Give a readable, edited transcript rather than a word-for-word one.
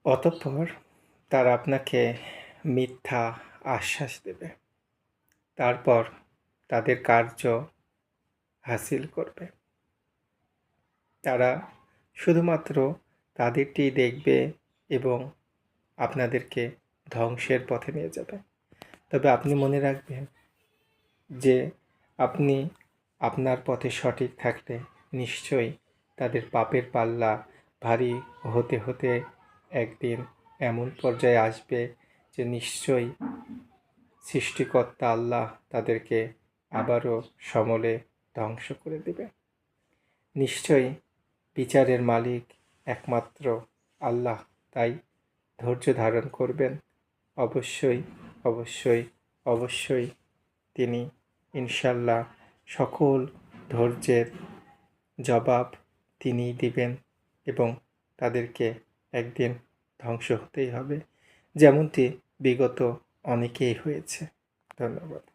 অতঃপর তারা আপনাকে মিথ্যা আশ্বাস দেবে। তারপর তাদের কার্য হাসিল করবে। তারা শুধুমাত্র তাদেরটিই দেখবে এবং আপনাদেরকে ধ্বংসের পথে নিয়ে যাবে। তবে আপনি মনে রাখবেন যে আপনি আপনার পথে সঠিক থাকলে নিশ্চয়ই তাদের পাপের পাল্লা ভারী হতে হতে একদিন এমন পর্যায়ে আসবে যে নিশ্চয়ই সৃষ্টিকর্তা আল্লাহ তাদেরকে আবারও সমূলে ধ্বংস করে দেবে। নিশ্চয়ই বিচারের মালিক একমাত্র আল্লাহ, তাই ধৈর্য ধারণ করবেন। অবশ্যই অবশ্যই অবশ্যই তিনি ইনশাল্লাহ সকল ধৈর্যের জবাব তিনিই দিবেন এবং তাদেরকে একদিন ধ্বংস হতেই হবে, যেমনটি বিগত অনেকেই হয়েছে। ধন্যবাদ।